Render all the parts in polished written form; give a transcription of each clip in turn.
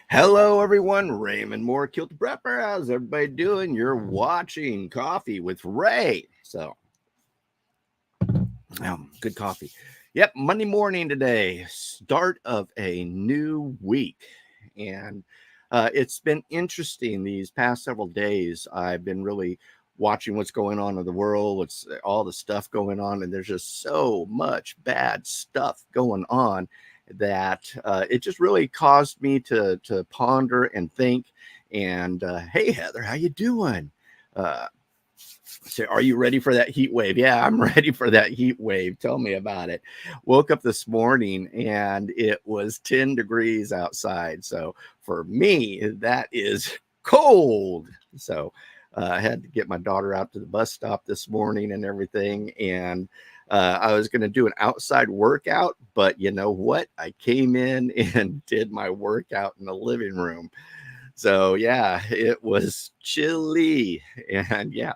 Hello, everyone. Raymond Moore, Kilt the Prepper. How's everybody doing? You're watching Coffee with Ray. Good coffee. Yep, Monday morning today, start of a new week. And it's been interesting these past several days. I've been really watching what's going on in the world, what's all the stuff going on, and there's just so much bad stuff going on that it just really caused me to ponder and think. And hey, Heather, how you doing? Uh, so are you ready for that heat wave? Yeah, I'm ready for that heat wave. Tell me about it. Woke up this morning and it was 10 degrees outside. So for me, that is cold. So I had to get my daughter out to the bus stop this morning and everything. And I was going to do an outside workout, but you know what? I came in and did my workout in the living room. So yeah, it was chilly. And yeah,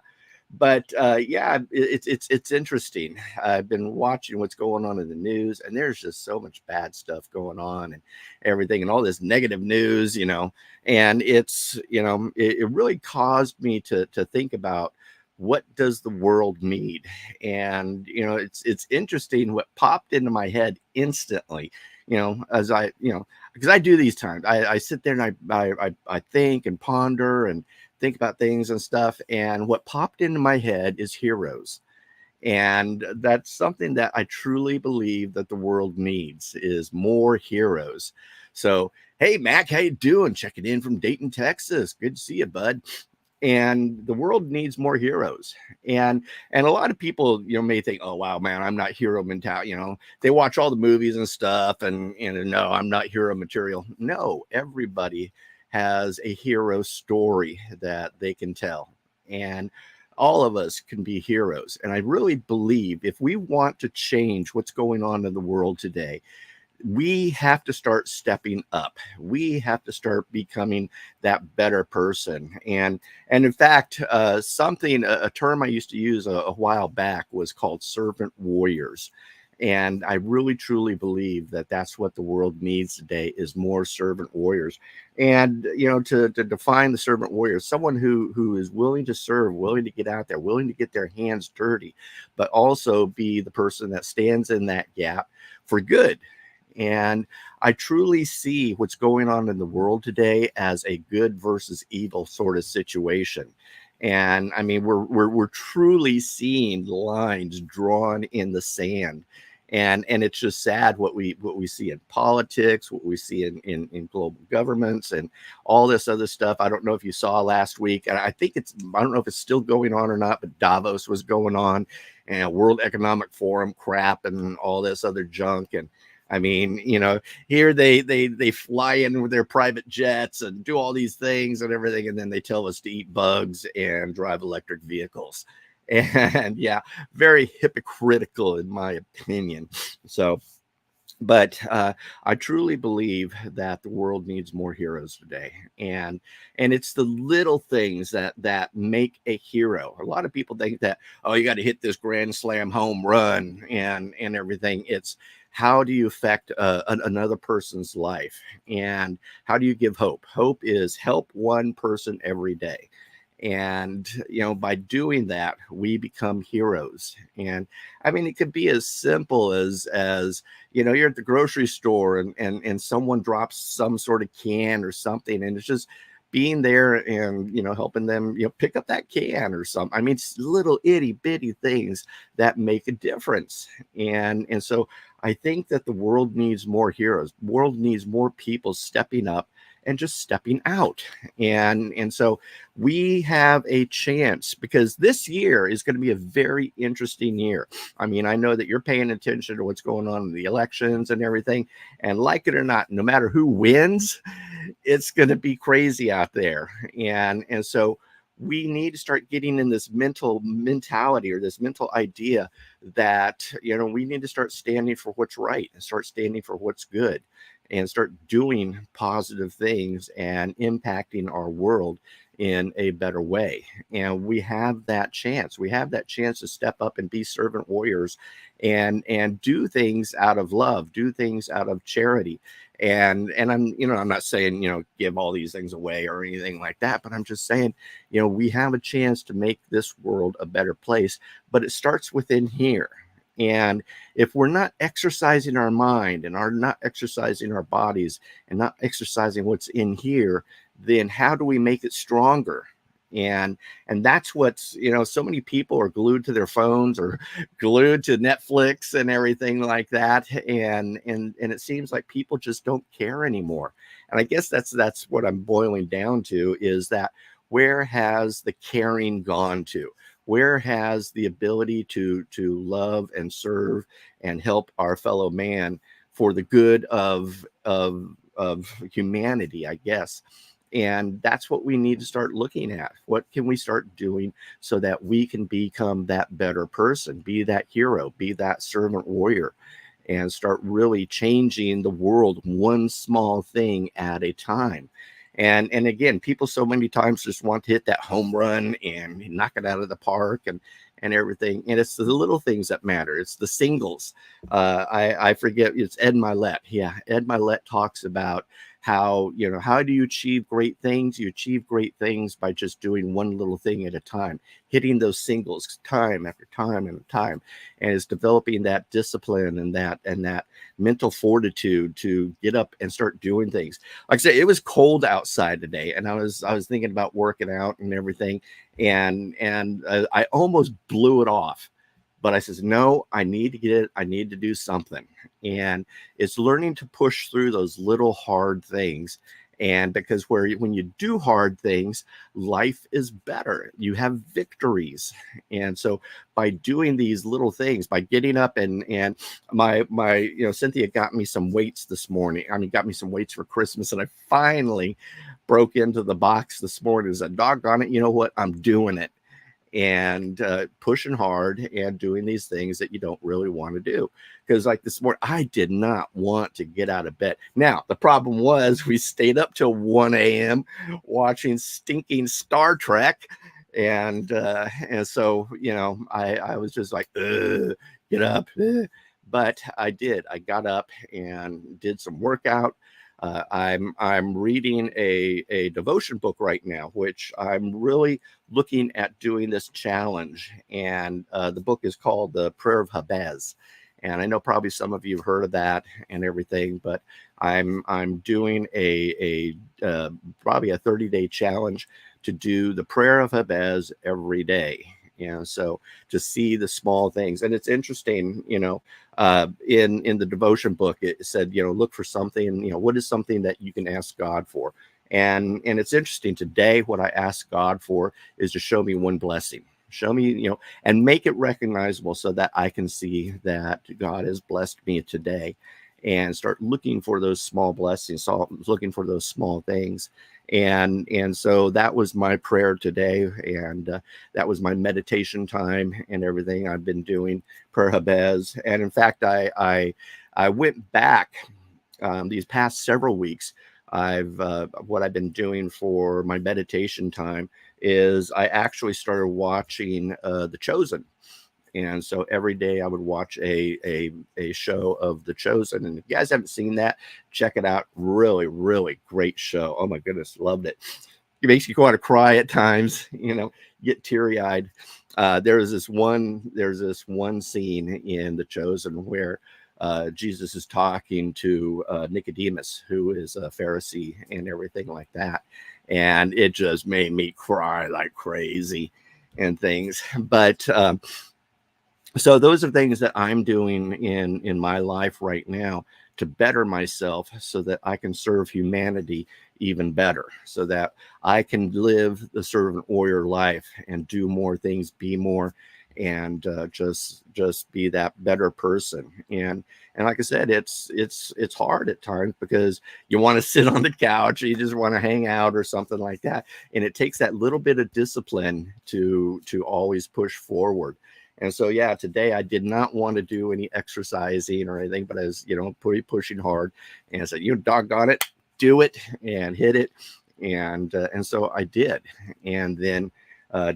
but yeah, it's interesting. I've been watching what's going on in the news, and there's just so much bad stuff going on and everything, and all this negative news, and it really caused me to think about what does the world need. And it's interesting what popped into my head instantly, as because I do these times. I sit there and I think and ponder and think about things and stuff. And what popped into my head is heroes. And that's something that I truly believe that the world needs is more heroes. So, hey, Mac, how you doing? Checking in from Dayton, Texas. Good to see you, bud. And the world needs more heroes. And a lot of people, may think, oh wow, man, I'm not hero mentality. They watch all the movies and stuff, and no, I'm not hero material. No, everybody has a hero story that they can tell. And all of us can be heroes. And I really believe if we want to change what's going on in the world today, we have to start stepping up. We have to start becoming that better person. And in fact, a term I used to use a while back was called servant warriors. And I really truly believe that that's what the world needs today is more servant warriors. And to define the servant warrior, someone who is willing to serve, willing to get out there, willing to get their hands dirty, but also be the person that stands in that gap for good. And I truly see what's going on in the world today as a good versus evil sort of situation. And I mean, we're truly seeing lines drawn in the sand. And it's just sad what we see in politics, what we see in global governments and all this other stuff. I don't know if you saw last week, and I don't know if it's still going on or not, but Davos was going on and World Economic Forum crap and all this other junk. And I mean, here they fly in with their private jets and do all these things and everything, and then they tell us to eat bugs and drive electric vehicles. And yeah, very hypocritical in my opinion. So, but I truly believe that the world needs more heroes today, and it's the little things that make a hero. A lot of people think that, oh, you got to hit this grand slam home run and everything. It's how do you affect another person's life, and how do you give hope? Hope is help one person every day. And by doing that we become heroes. And I mean, it could be as simple as you're at the grocery store and someone drops some sort of can or something, and it's just being there and helping them pick up that can or something. I mean, it's little itty bitty things that make a difference. And so I think that the world needs more heroes. The world needs more people stepping up and just stepping out. And so we have a chance, because this year is going to be a very interesting year. I mean, I know that you're paying attention to what's going on in the elections and everything. And like it or not, no matter who wins, it's going to be crazy out there. And so we need to start getting in this mentality or this mental idea that we need to start standing for what's right and start standing for what's good and start doing positive things and impacting our world in a better way. And we have that chance. We have that chance to step up and be servant warriors and do things out of love, do things out of charity. And I'm, I'm not saying, give all these things away or anything like that, but I'm just saying, we have a chance to make this world a better place, but it starts within here. And if we're not exercising our mind and are not exercising our bodies and not exercising what's in here, then how do we make it stronger? And that's what's, so many people are glued to their phones or glued to Netflix and everything like that. And it seems like people just don't care anymore. And I guess that's what I'm boiling down to, is that where has the caring gone to? Where has the ability to love and serve and help our fellow man for the good of humanity, I guess? And that's what we need to start looking at. What can we start doing so that we can become that better person, be that hero, be that servant warrior, and start really changing the world one small thing at a time? And again, people so many times just want to hit that home run and knock it out of the park and everything. And it's the little things that matter. It's the singles. I forget, it's Ed Milet. Yeah, Ed Milet talks about how, how do you achieve great things? You achieve great things by just doing one little thing at a time, hitting those singles time after time and time, and it's developing that discipline and that mental fortitude to get up and start doing things. Like I said, it was cold outside today, and I was thinking about working out and everything, and I almost blew it off. But I says, no, I need to get it. I need to do something. And it's learning to push through those little hard things. And because when you do hard things, life is better. You have victories. And so by doing these little things, by getting up and my Cynthia got me some weights this morning. I mean, got me some weights for Christmas, and I finally broke into the box this morning. I said, doggone it, you know what? I'm doing it. And pushing hard and doing these things that you don't really want to do. Because like this morning, I did not want to get out of bed. Now, the problem was we stayed up till 1 a.m. watching stinking Star Trek. And so, I was just like, get up. But I did. I got up and did some workout. I'm reading a devotion book right now, which I'm really looking at doing this challenge. And the book is called The Prayer of Jabez. And I know probably some of you have heard of that and everything, but I'm doing a probably a 30-day challenge to do the Prayer of Jabez every day. So to see the small things. And it's interesting, in the devotion book, it said, look for something, what is something that you can ask God for? And it's interesting today, what I asked God for is to show me one blessing. Show me, and make it recognizable so that I can see that God has blessed me today, and start looking for those small blessings, looking for those small things. And so that was my prayer today, and that was my meditation time and everything I've been doing per Jabez. And in fact, I went back these past several weeks. What I've been doing for my meditation time is I actually started watching The Chosen. And so every day I would watch a show of The Chosen. And if you guys haven't seen that, check it out. Really, really great show. Oh my goodness, loved it. It makes you want to cry at times, get teary eyed. There's this one scene in The Chosen where Jesus is talking to Nicodemus, who is a Pharisee and everything like that. And it just made me cry like crazy and things. But so those are things that I'm doing in my life right now to better myself so that I can serve humanity even better, so that I can live the servant warrior life and do more things, be more, and just be that better person. And like I said, it's hard at times because you want to sit on the couch, you just want to hang out or something like that, and it takes that little bit of discipline to always push forward. And so, yeah, today I did not want to do any exercising or anything, but I was, pushing hard, and I said, doggone it, do it and hit it. And so I did. And then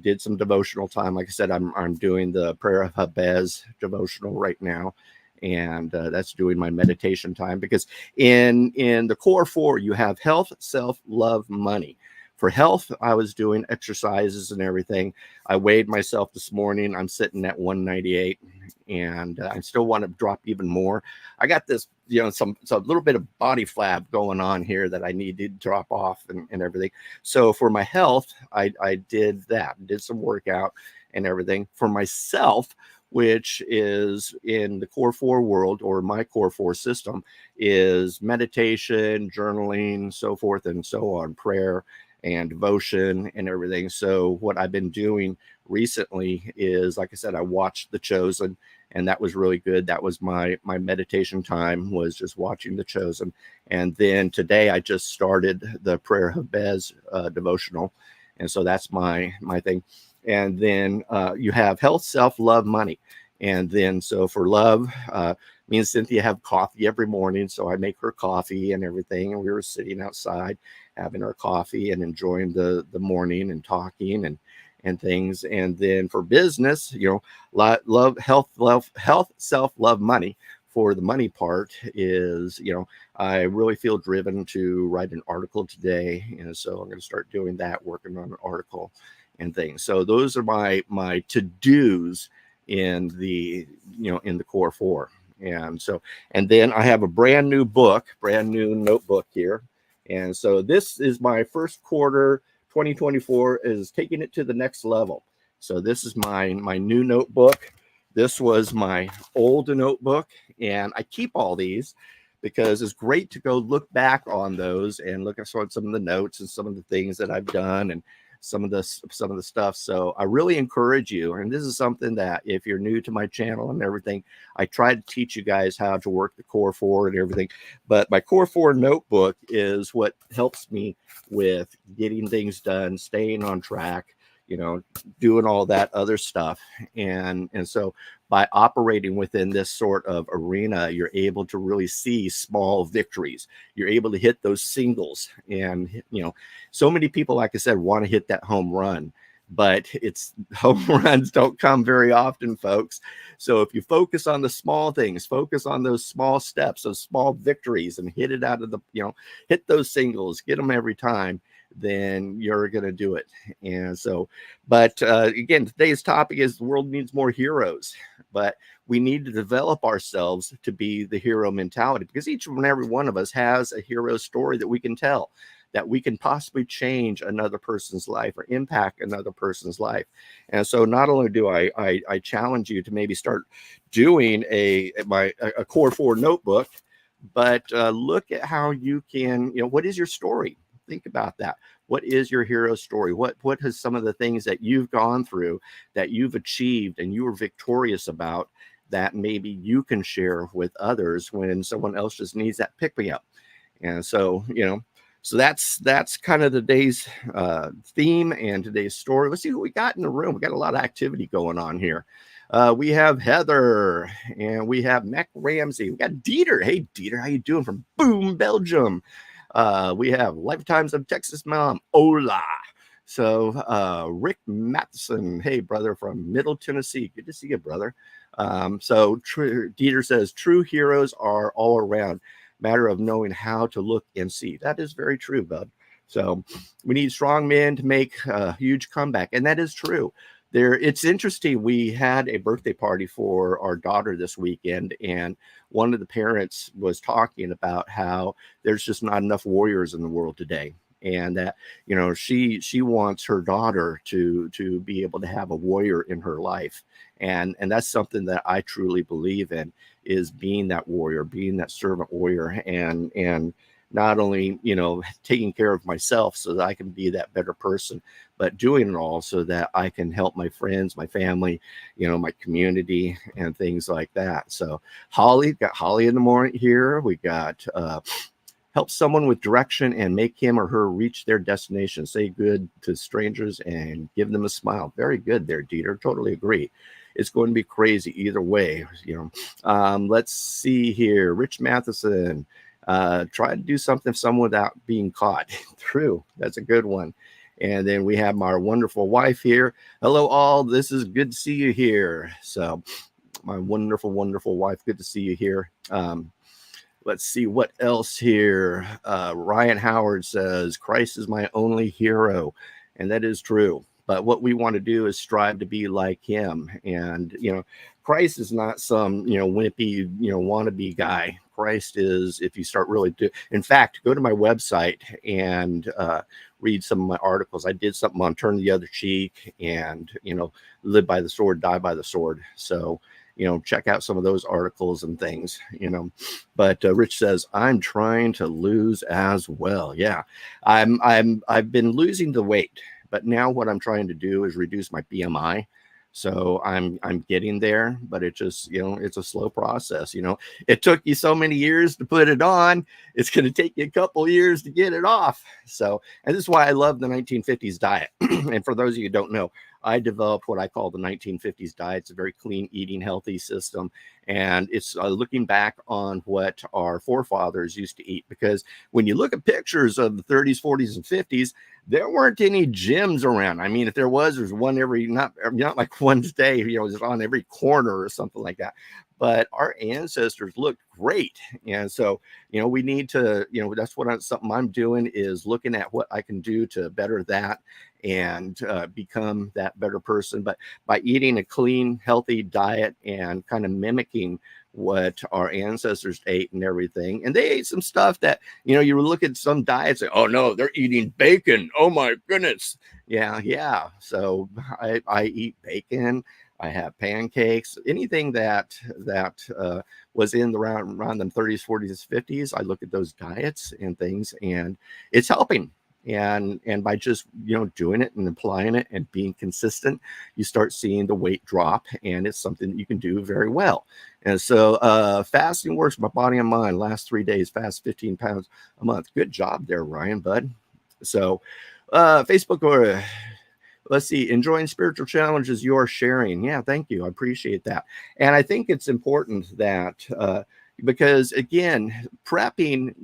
did some devotional time. Like I said, I'm doing the Prayer of Jabez devotional right now. And that's doing my meditation time, because in the core four you have health, self, love, money. For health, I was doing exercises and everything. I weighed myself this morning. I'm sitting at 198, and I still want to drop even more. I got this, some little bit of body flab going on here that I need to drop off and everything. So for my health, I did that, did some workout and everything. For myself, which is in the core four world, or my core four system, is meditation, journaling, so forth and so on, prayer and devotion and everything. So what I've been doing recently is, like I said, I watched The Chosen, and that was really good. That was my meditation time, was just watching The Chosen. And then today I just started the Prayer of Bez devotional, and so that's my thing. And then you have health, self, love, money. And then so for love, me and Cynthia have coffee every morning, so I make her coffee and everything, and we were sitting outside having our coffee and enjoying the morning and talking and things. And then for business, love, health, self, love, money. For the money part is, I really feel driven to write an article today, and so I'm going to start doing that, working on an article and things. So those are my to-dos in the core four. And so, and then I have a brand new notebook here. And so this is my first quarter 2024, is taking it to the next level. So this is my new notebook. This was my old notebook, and I keep all these because it's great to go look back on those and look at some of the notes and some of the things that I've done and some of the stuff. So I really encourage you, and this is something that if you're new to my channel and everything, I try to teach you guys how to work the core four and everything. But my core four notebook is what helps me with getting things done, staying on track, doing all that other stuff. And so by operating within this sort of arena, you're able to really see small victories. You're able to hit those singles. And, so many people, like I said, want to hit that home run, but it's home runs don't come very often, folks. So if you focus on the small things, focus on those small steps, those small victories, and hit it out of the, hit those singles, get them every time, then you're going to do it. And so, but again, today's topic is the world needs more heroes, but we need to develop ourselves to be the hero mentality, because each and every one of us has a hero story that we can tell, that we can possibly change another person's life or impact another person's life. And so not only do I challenge you to maybe start doing a core four notebook, but look at how you can, what is your story? Think about that. What is your hero story? What has some of the things that you've gone through, that you've achieved and you were victorious about, that maybe you can share with others when someone else just needs that pick me up? And so, so that's kind of today's theme and today's story. Let's see what we got in the room. We got a lot of activity going on here. We have Heather, and we have Mac Ramsey. We got Dieter. Hey, Dieter, how you doing from Boom, Belgium? We have Lifetimes of Texas Mom, Ola. So Rick Matheson, hey, brother, from Middle Tennessee. Good to see you, brother. Dieter says, true heroes are all around. Matter of knowing how to look and see. That is very true, bud. So we need strong men to make a huge comeback. And that is true. It's interesting. We had a birthday party for our daughter this weekend, and one of the parents was talking about how there's just not enough warriors in the world today. And that, she wants her daughter to be able to have a warrior in her life. And that's something that I truly believe in, is being that warrior, being that servant warrior, and not only, taking care of myself so that I can be that better person, but doing it all so that I can help my friends, my family, my community and things like that. So got Holly in the morning here. We got, help someone with direction and make him or her reach their destination. Say good to strangers and give them a smile. Very good there, Dieter. Totally agree. It's going to be crazy either way. Let's see here. Rich Matheson, try to do something for someone without being caught. True. That's a good one. And then we have our wonderful wife here. Hello, all. This is good to see you here. So my wonderful, wonderful wife. Good to see you here. Let's see what else here. Ryan Howard says, Christ is my only hero. And that is true. But what we want to do is strive to be like him. And, Christ is not some, wimpy, wannabe guy. Christ is, if you start really in fact, go to my website and read some of my articles. I did something on Turn the Other Cheek and, live by the sword, die by the sword. So, check out some of those articles and things. But Rich says, I'm trying to lose as well. Yeah, I've been losing the weight, but now what I'm trying to do is reduce my BMI. So I'm getting there, but it just, it's a slow process. It took you so many years to put it on. It's going to take you a couple years to get it off. So, and this is why I love the 1950s diet. And for those of you who don't know, I developed what I call the 1950s diet. It's a very clean eating, healthy system. And it's looking back on what our forefathers used to eat. Because when you look at pictures of the 30s, 40s, and 50s, there weren't any gyms around. I mean, if there was, there's one every, not like one day, just on every corner or something like that. But our ancestors looked great. And so, we need to, that's something I'm doing is looking at what I can do to better that and become that better person. But by eating a clean, healthy diet and kind of mimicking what our ancestors ate and everything. And they ate some stuff that, you look at some diets, like, oh no, they're eating bacon. Oh my goodness. Yeah. So I eat bacon. I have pancakes, anything that was in around them 30s, 40s, 50s. I look at those diets and things, and it's helping. And by just doing it and applying it and being consistent, you start seeing the weight drop, and it's something that you can do very well. And so fasting works my body and mind. Last 3 days, fast 15 pounds a month. Good job there, Ryan, bud. So Facebook or let's see, enjoying spiritual challenges you're sharing. Yeah, thank you. I appreciate that. And I think it's important that because again, prepping,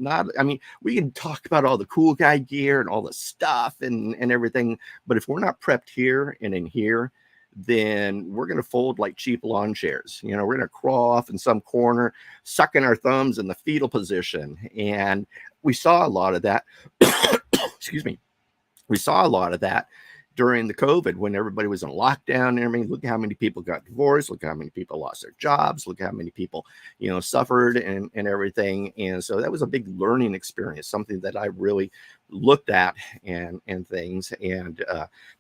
we can talk about all the cool guy gear and all the stuff and everything, but if we're not prepped here and in here, then we're going to fold like cheap lawn chairs. We're going to crawl off in some corner, sucking our thumbs in the fetal position. And we saw a lot of that. Excuse me. We saw a lot of that during the COVID when everybody was in lockdown. Look at how many people got divorced. Look at how many people lost their jobs. Look at how many people, suffered and everything. And so that was a big learning experience, something that I really looked at and things. And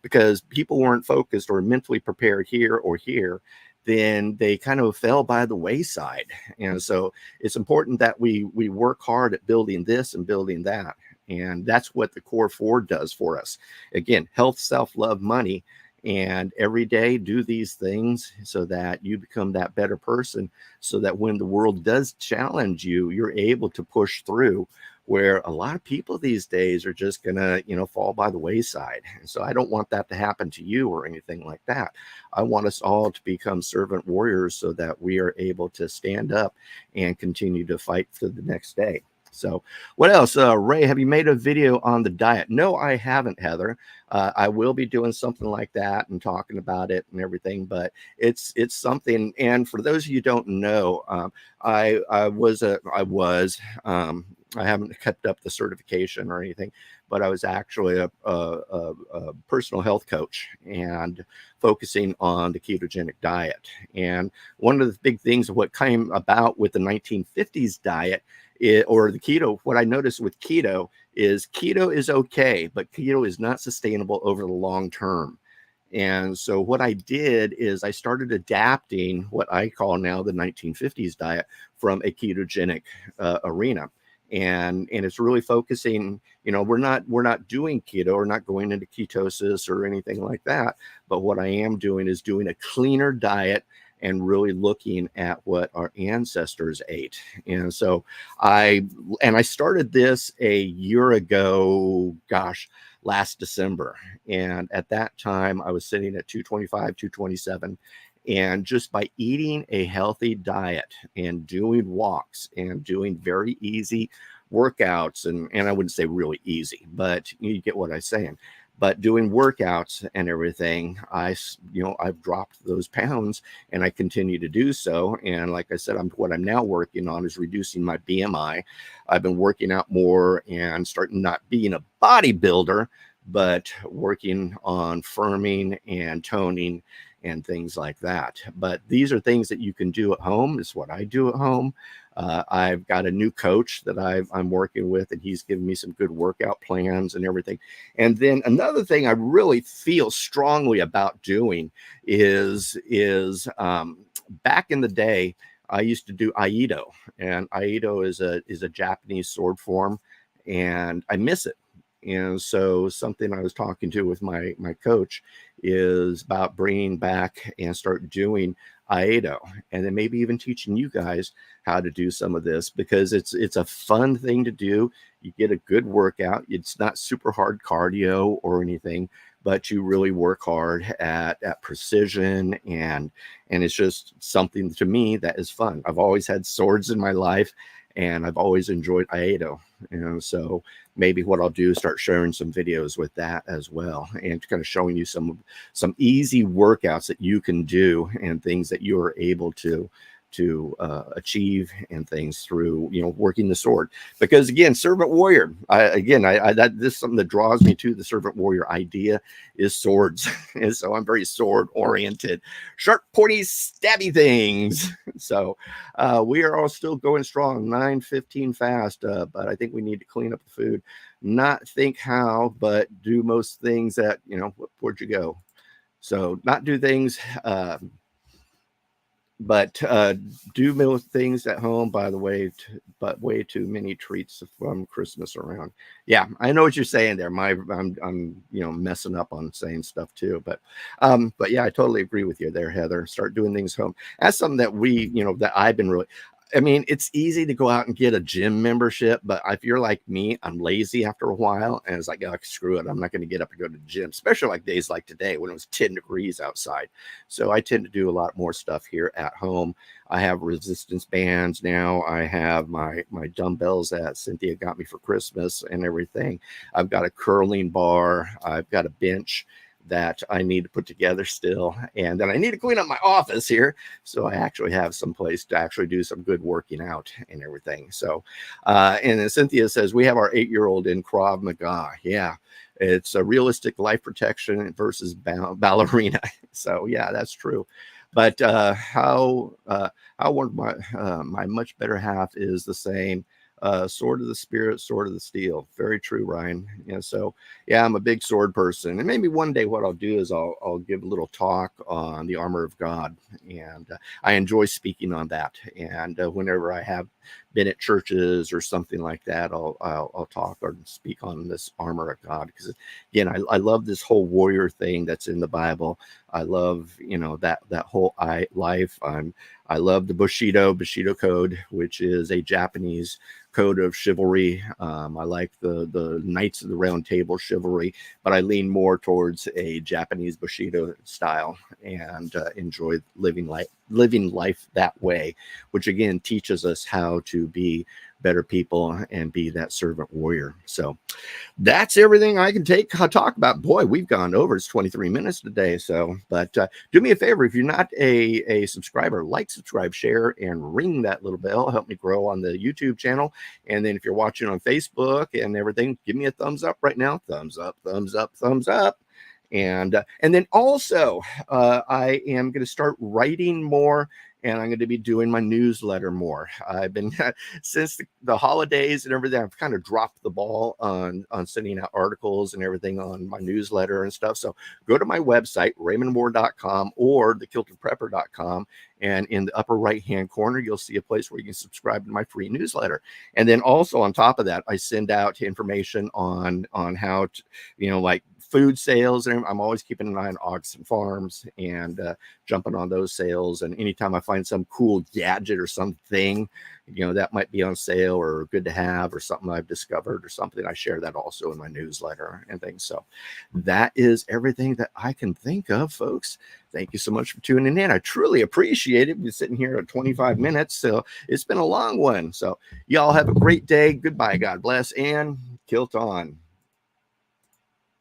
because people weren't focused or mentally prepared here or here, then they kind of fell by the wayside. And so it's important that we work hard at building this and building that. And that's what the Core 4 does for us. Again, health, self-love, money. And every day do these things so that you become that better person, so that when the world does challenge you, you're able to push through, where a lot of people these days are just gonna, fall by the wayside. And so I don't want that to happen to you or anything like that. I want us all to become servant warriors so that we are able to stand up and continue to fight for the next day. So what else? Ray, have you made a video on the diet? No, I haven't, Heather. I will be doing something like that and talking about it and everything, but it's something. And for those of you who don't know, I haven't kept up the certification or anything, but I was actually a personal health coach and focusing on the ketogenic diet. And one of the big things of what came about with the 1950s diet or the keto, what I noticed with keto is okay, but keto is not sustainable over the long term. And so what I did is I started adapting what I call now the 1950s diet from a ketogenic arena. And it's really focusing, we're not doing keto or not going into ketosis or anything like that. But what I am doing is doing a cleaner diet and really looking at what our ancestors ate. And so I started this a year ago, last December. And at that time I was sitting at 225, 227. And just by eating a healthy diet and doing walks and doing very easy workouts, and I wouldn't say really easy, but you get what I'm saying. but doing workouts and everything, I've dropped those pounds, and I continue to do so. And like I said, what I'm now working on is reducing my BMI. I've been working out more and starting not being a bodybuilder, but working on firming and toning and things like that. But these are things that you can do at home. It's what I do at home. I've got a new coach that I'm working with, and he's given me some good workout plans and everything. And then another thing I really feel strongly about doing is back in the day, I used to do Aikido, and Aikido is a Japanese sword form, and I miss it. And so something I was talking to with my coach is about bringing back and start doing Aikido, and then maybe even teaching you guys how to do some of this, because it's a fun thing to do. You get a good workout. It's not super hard cardio or anything, but you really work hard at precision, and it's just something to me that is fun. I've always had swords in my life, and I've always enjoyed Aikido. So maybe what I'll do is start sharing some videos with that as well, and kind of showing you some easy workouts that you can do and things that you are able to achieve and things through working the sword. Because again, servant warrior, this is something that draws me to the servant warrior idea, is swords. And so I'm very sword oriented, sharp pointy stabby things. So we are all still going strong, 9:15 fast, but I think we need to clean up the food, not think how, but do most things that where'd you go. So not do things but do most things at home, by the way, but way too many treats from Christmas around. Yeah, I know what you're saying there. I'm messing up on saying stuff too, but yeah, I totally agree with you there, Heather. Start doing things home. That's something that that I've been really. I mean, it's easy to go out and get a gym membership, but if you're like me, I'm lazy after a while, and it's like, oh, screw it, I'm not going to get up and go to the gym, especially like days like today when it was 10 degrees outside. So I tend to do a lot more stuff here at home. I have resistance bands now. I have my dumbbells that Cynthia got me for Christmas and everything. I've got a curling bar. I've got a bench that I need to put together still. And then I need to clean up my office here, so I actually have some place to actually do some good working out and everything. So, and then Cynthia says, we have our 8-year-old in Krav Maga. Yeah, it's a realistic life protection versus ballerina. So yeah, that's true. But how one my much better half is the same. Sword of the spirit, sword of the steel. Very true, Ryan. So yeah, I'm a big sword person, and maybe one day what I'll do is I'll give a little talk on the armor of God, and I enjoy speaking on that. And whenever I have been at churches or something like that, I'll talk or speak on this armor of God, because again, I love this whole warrior thing that's in the Bible. I love that whole life. I love the Bushido code, which is a Japanese code of chivalry. I like the Knights of the Round Table chivalry, but I lean more towards a Japanese Bushido style, and enjoy living life that way, which again teaches us how to be better people and be that servant warrior. So that's everything I can talk about. Boy, we've gone over. It's 23 minutes today. So, but do me a favor. If you're not a subscriber, like, subscribe, share, and ring that little bell. Help me grow on the YouTube channel. And then if you're watching on Facebook and everything, give me a thumbs up right now. Thumbs up, thumbs up, thumbs up. And then also, I am going to start writing more, and I'm going to be doing my newsletter more. I've been since the holidays and everything, I've kind of dropped the ball on sending out articles and everything on my newsletter and stuff. So go to my website, raymondmoore.com or thekiltedprepper.com, and in the upper right hand corner, you'll see a place where you can subscribe to my free newsletter. And then also on top of that, I send out information on how to, like food sales, and I'm always keeping an eye on Oxen Farms and jumping on those sales. And anytime I find some cool gadget or something, that might be on sale or good to have, or something I've discovered or something, I share that also in my newsletter and things. So that is everything that I can think of, folks. Thank you so much for tuning in. I truly appreciate it. We're sitting here at 25 minutes, so it's been a long one. So y'all have a great day. Goodbye. God bless, and kilt on.